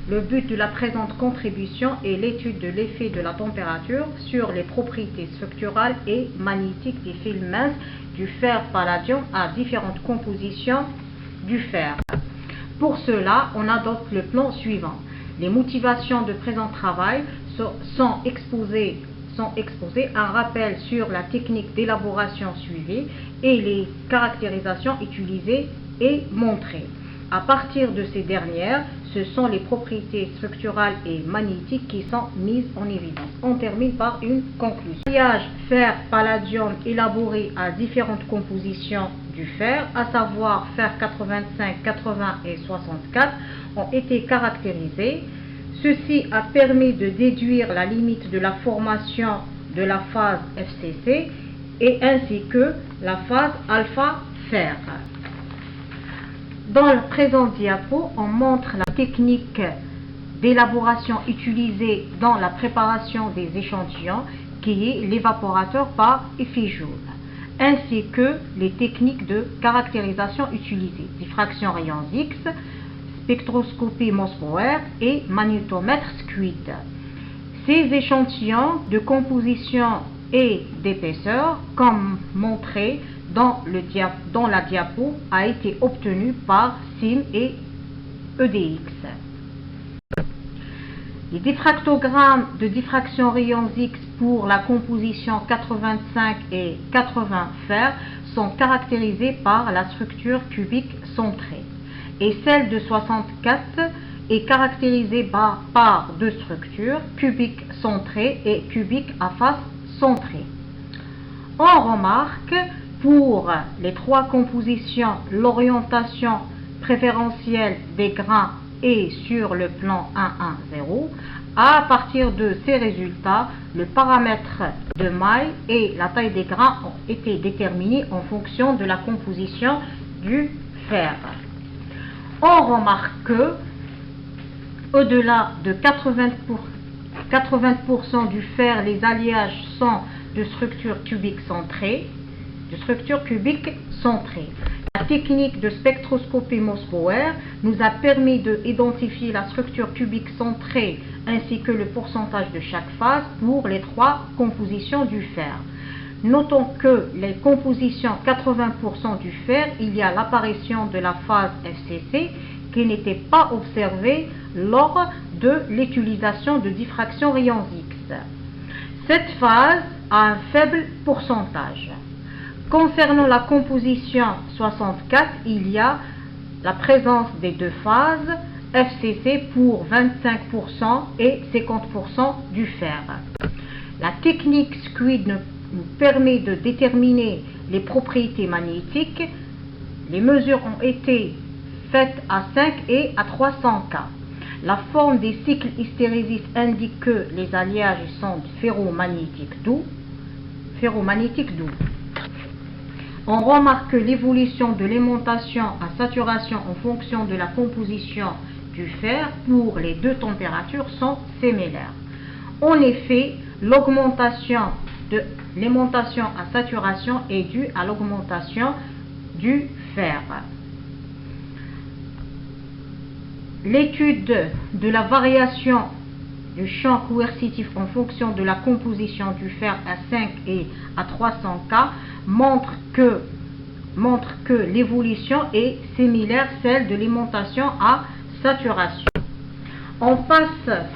Le but de la présente contribution est l'étude de l'effet de la température sur les propriétés structurales et magnétiques des fils minces du fer palladium à différentes compositions du fer. Pour cela, on adopte le plan suivant. Les motivations de présent travail sont exposées. Un rappel sur la technique d'élaboration suivie et les caractérisations utilisées et montrées. À partir de ces dernières, ce sont les propriétés structurales et magnétiques qui sont mises en évidence. On termine par une conclusion. L'alliage fer-palladium élaboré à différentes compositions du fer, à savoir fer 85, 80 et 64, ont été caractérisés. Ceci a permis de déduire la limite de la formation de la phase FCC et ainsi que la phase alpha-fer. Dans le présent diapo, on montre la technique d'élaboration utilisée dans la préparation des échantillons, qui est l'évaporateur par effet Joule, ainsi que les techniques de caractérisation utilisées, diffraction rayons X, spectroscopie Morse-Bauer et magnétomètre Squid. Ces échantillons de composition et d'épaisseur, comme montré dans la diapo, a été obtenu par SIM et EDX. Les diffractogrammes de diffraction rayons X pour la composition 85 et 80 fer sont caractérisés par la structure cubique centrée, et celle de 64 est caractérisée par deux structures, cubique centrée et cubique à face centrée. On remarque pour les trois compositions l'orientation préférentielle des grains est sur le plan 1,1,0. À partir de ces résultats, le paramètre de maille et la taille des grains ont été déterminés en fonction de la composition du fer. On remarque que au-delà de 80% du fer, les alliages sont de structure cubique centrée. La technique de spectroscopie Morse-Bauer nous a permis d'identifier la structure cubique centrée ainsi que le pourcentage de chaque phase pour les trois compositions du fer. Notons que les compositions 80% du fer, il y a l'apparition de la phase FCC qui n'était pas observée lors de l'utilisation de diffraction rayons X. Cette phase a un faible pourcentage. Concernant la composition 64, il y a la présence des deux phases FCC pour 25% et 50% du fer. La technique Squid nous permet de déterminer les propriétés magnétiques. Les mesures ont été faites à 5 et à 300 K. La forme des cycles hystérésis indique que les alliages sont ferromagnétiques doux. On remarque que l'évolution de l'aimantation à saturation en fonction de la composition du fer pour les deux températures sont similaires. En effet, l'augmentation de l'aimantation à saturation est due à l'augmentation du fer. L'étude de la variation du champ coercitif en fonction de la composition du fer à 5 et à 300 K montre que l'évolution est similaire à celle de l'aimantation à saturation. On passe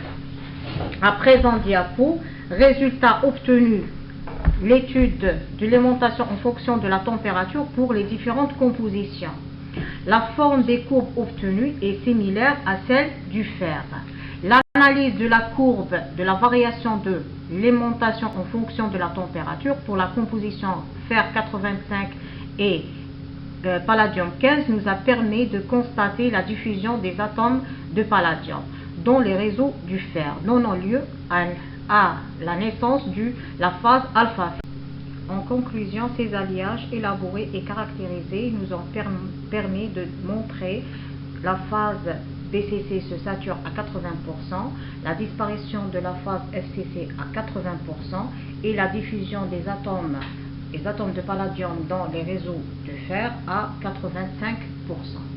à présent diapo. Résultat obtenu, l'étude de l'aimantation en fonction de la température pour les différentes compositions. La forme des courbes obtenues est similaire à celle du fer. L'analyse de la courbe de la variation de l'aimantation en fonction de la température pour la composition fer 85 et palladium 15 nous a permis de constater la diffusion des atomes de palladium dans les réseaux du fer, donnant lieu à la naissance de la phase alpha. En conclusion, ces alliages élaborés et caractérisés nous ont permis de montrer la phase BCC se sature à 80%, la disparition de la phase FCC à 80% et la diffusion des atomes de palladium dans les réseaux de fer à 85%.